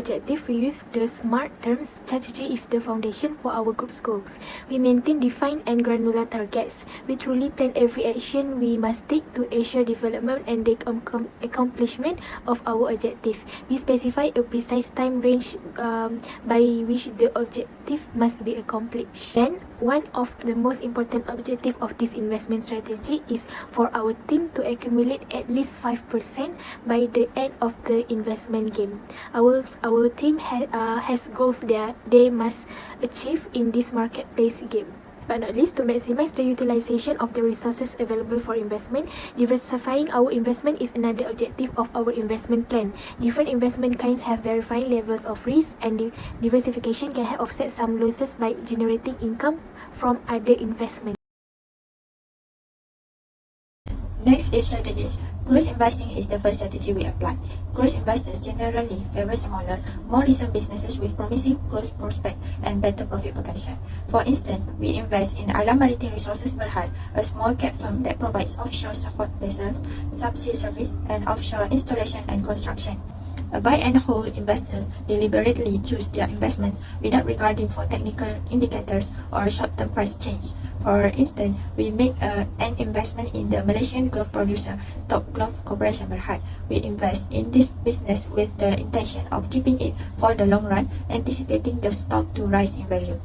objective, we use the SMART terms. Strategy is the foundation for our group's goals. We maintain defined and granular targets. We truly plan every action we must take to ensure development and the accomplishment of our objective. We specify a precise time range by which the objective must be accomplished. Then, one of the most important objectives of this investment strategy is for our team to accumulate at least 5% by the end of the investment game. Our team has goals that they must achieve in this marketplace game. Last but not least, to maximize the utilization of the resources available for investment, diversifying our investment is another objective of our investment plan. Different investment kinds have varying levels of risk, and diversification can help offset some losses by generating income from other investments. Next is strategies. Growth investing is the first strategy we apply. Growth investors generally favor smaller, more recent businesses with promising growth prospects and better profit potential. For instance, we invest in Alam Maritime Resources Berhad, a small cap firm that provides offshore support vessels, subsea service, and offshore installation and construction. Buy and hold investors deliberately choose their investments without regarding for technical indicators or short-term price change. For instance, we make an investment in the Malaysian glove producer Top Glove Corporation Berhad. We invest in this business with the intention of keeping it for the long run, anticipating the stock to rise in value.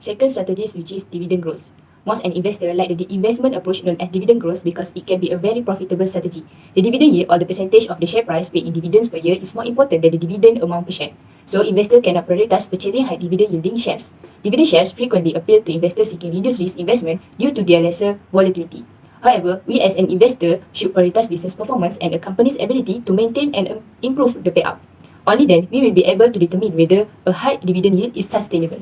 Second strategy, which is dividend growth. Most an investor like the investment approach known as dividend growth because it can be a very profitable strategy. The dividend yield or the percentage of the share price paid in dividends per year is more important than the dividend amount per share. So investors cannot prioritize purchasing high dividend yielding shares. Dividend shares frequently appeal to investors seeking reduced risk investment due to their lesser volatility. However, we as an investor should prioritize business performance and a company's ability to maintain and improve the payout. Only then we will be able to determine whether a high dividend yield is sustainable.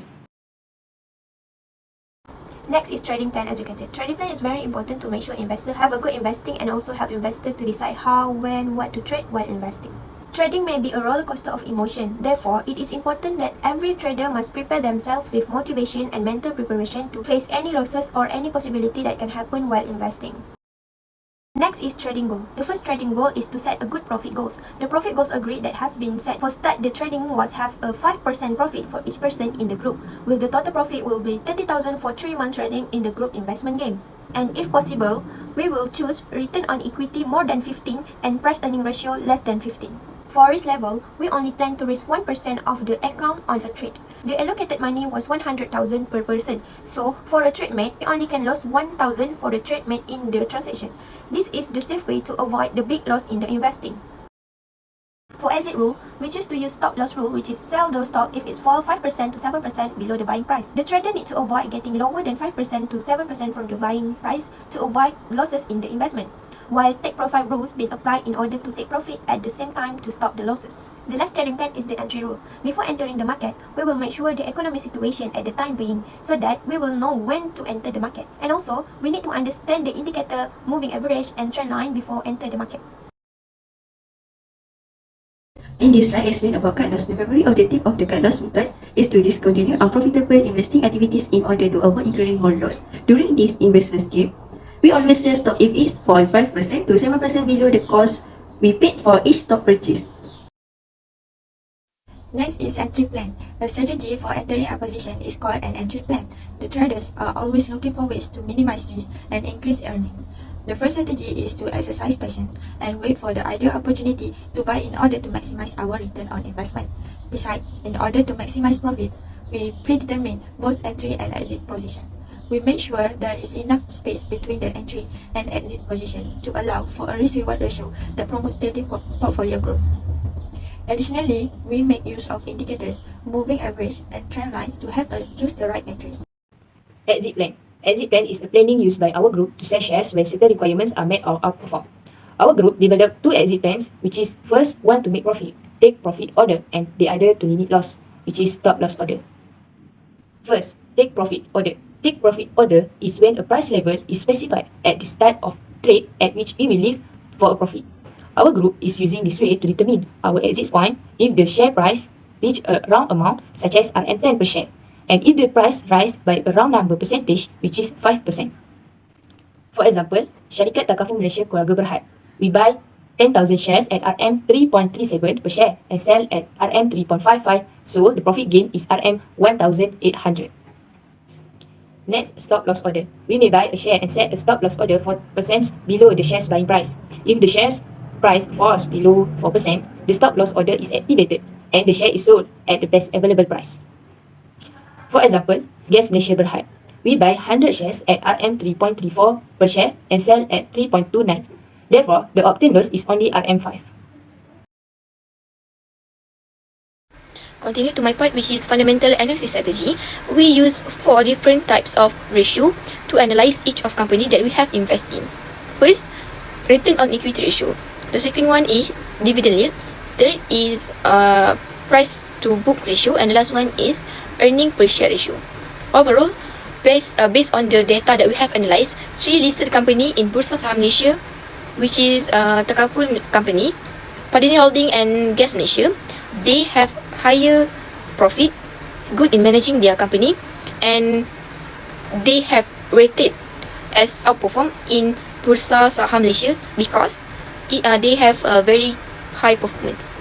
Next is trading plan educated. Trading plan is very important to make sure investors have a good investing and also help investors to decide how, when, what to trade while investing. Trading may be a roller coaster of emotion. Therefore, it is important that every trader must prepare themselves with motivation and mental preparation to face any losses or any possibility that can happen while investing. Next is trading goal. The first trading goal is to set a good profit goals. The profit goals agreed that has been set for start the trading was have a 5% profit for each person in the group, with the total profit will be 30,000 for 3 months trading in the group investment game. And if possible, we will choose return on equity more than 15 and price earning ratio less than 15. For risk level, we only plan to risk 1% of the account on a trade. The allocated money was 100,000 per person. So, for a trade made, we only can lose 1,000 for the trade made in the transaction. This is the safe way to avoid the big loss in the investing. For exit rule, we choose to use stop loss rule, which is sell the stock if it falls 5% to 7% below the buying price. The trader needs to avoid getting lower than 5% to 7% from the buying price to avoid losses in the investment, while take profit rules being applied in order to take profit at the same time to stop the losses. The last trading plan is the entry rule. Before entering the market, we will make sure the economic situation at the time being so that we will know when to enter the market. And also, we need to understand the indicator, moving average and trend line before enter the market. In this slide, I explain about cut loss. The primary objective of the cut loss method is to discontinue unprofitable investing activities in order to avoid incurring more loss. During this investment scheme, we always sell stock if it falls 5% to 7% below the cost we paid for each stock purchase. Next is entry plan. A strategy for entering a position is called an entry plan. The traders are always looking for ways to minimize risk and increase earnings. The first strategy is to exercise patience and wait for the ideal opportunity to buy in order to maximize our return on investment. Besides, in order to maximize profits, we predetermine both entry and exit position. We make sure there is enough space between the entry and exit positions to allow for a risk-reward ratio that promotes steady portfolio growth. Additionally, we make use of indicators, moving average, and trend lines to help us choose the right entries. Exit plan. Exit plan is a planning used by our group to sell shares when certain requirements are met or outperformed. Our group developed 2 exit plans, which is first one to make profit, take profit order, and the other to limit loss, which is stop loss order. First, take profit order. Take profit order is when a price level is specified at the start of trade at which we will leave for a profit. Our group is using this way to determine our exit point if the share price reach a round amount such as RM10 per share, and if the price rise by a round number percentage which is 5%. For example, Syarikat Takaful Malaysia Keluarga Berhad. We buy 10,000 shares at Rm 3.37 per share and sell at Rm 3.55, so the profit gain is Rm 1,800. Next, stop loss order. We may buy a share and set a stop loss order 4% below the share's buying price. If the share's price falls below 4%, the stop loss order is activated and the share is sold at the best available price. For example, Gas Malaysia Berhad. We buy 100 shares at Rm 3.34 per share and sell at 3.29. Therefore, the obtained loss is only Rm 5. Continue to my part, which is fundamental analysis strategy. We use 4 different types of ratio to analyze each of company that we have invested in. First, return on equity ratio. The second one is dividend yield. Third is price to book ratio, and the last one is earning per share ratio. Overall, based on the data that we have analyzed, 3 listed company in Bursa Saham Malaysia, which is Takapul Company, Padini Holding and Gas Malaysia, they have higher profit, good in managing their company, and they have rated as outperform in Bursa Saham Malaysia because they have a very high performance.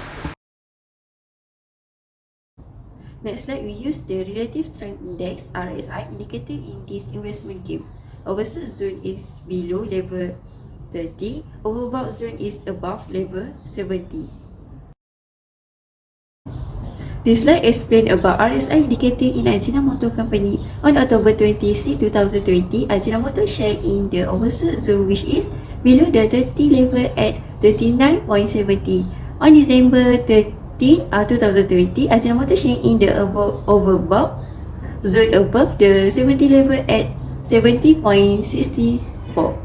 Next slide, we use the Relative Strength Index RSI indicator in this investment game. Oversold zone is below level 30, overbought zone is above level 70. This slide explains about RSI indicator in Ajinomoto Company. On October 26, 2020, Ajinomoto share in the oversold zone, which is below the 30 level at 39.70. On December 13, 2020, Ajinomoto share in the overbought zone above the 70 level at 70.64.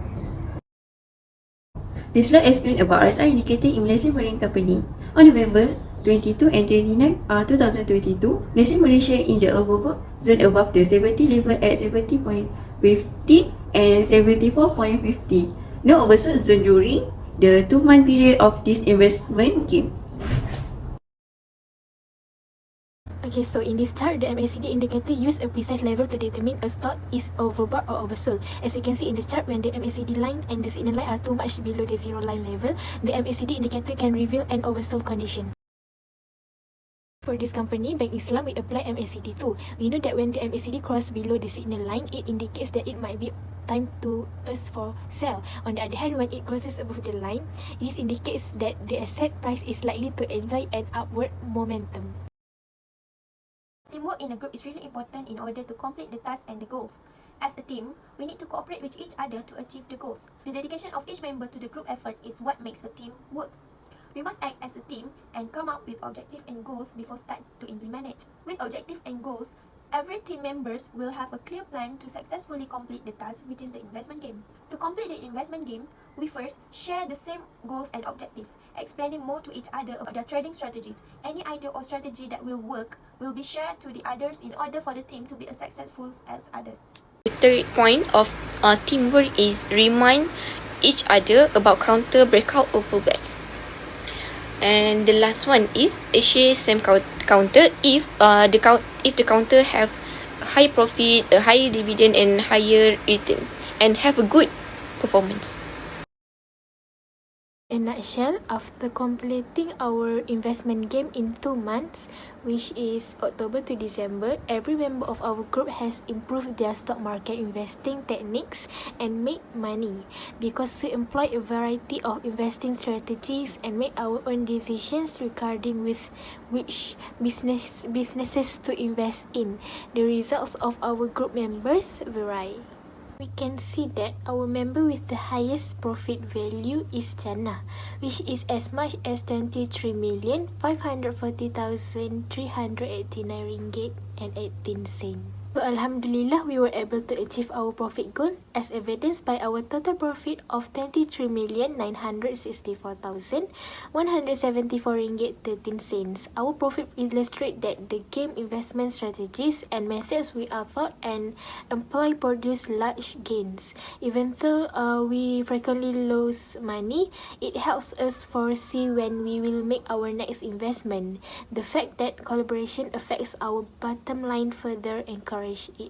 This slide explains about RSI indicator in Malaysia Marine Company. On November 22 and 29, 2022, Malaysia Malaysia in the overbought zone above the 70 level at 70.50 and 74.50. No oversold zone during the 2-month period of this investment game. Okay, so in this chart, the MACD indicator use a precise level to determine a stock is overbought or oversold. As you can see in the chart, when the MACD line and the signal line are too much below the zero line level, the MACD indicator can reveal an oversold condition. For this company, Bank Islam, we apply MACD too. We know that when the MACD cross below the signal line, it indicates that it might be time to us for sell. On the other hand, when it crosses above the line, this indicates that the asset price is likely to enjoy an upward momentum. Teamwork in a group is really important in order to complete the task and the goals. As a team, we need to cooperate with each other to achieve the goals. The dedication of each member to the group effort is what makes the team work. We must act as a team and come up with objectives and goals before start to implement it. With objectives and goals, every team members will have a clear plan to successfully complete the task, which is the investment game. To complete the investment game, we first share the same goals and objectives, explaining more to each other about their trading strategies. Any idea or strategy that will work will be shared to the others in order for the team to be as successful as others. The third point of teamwork is remind each other about counter, breakout, or pullback. And the last one is share same counter if the counter have high profit, a higher dividend, and higher return, and have a good performance. In a nutshell, after completing our investment game in 2 months, which is October to December, every member of our group has improved their stock market investing techniques and made money because we employ a variety of investing strategies and make our own decisions regarding with which businesses to invest in. The results of our group members vary. We can see that our member with the highest profit value is Jannah, which is as much as 23,540,389 ringgit and 18 cents. So Alhamdulillah, we were able to achieve our profit goal as evidenced by our total profit of 23,964,174 ringgit 13 cents. Our profit illustrates that the game investment strategies and methods we adopt and employ produce large gains. Even though we frequently lose money, it helps us foresee when we will make our next investment. The fact that collaboration affects our bottom line further encourage it.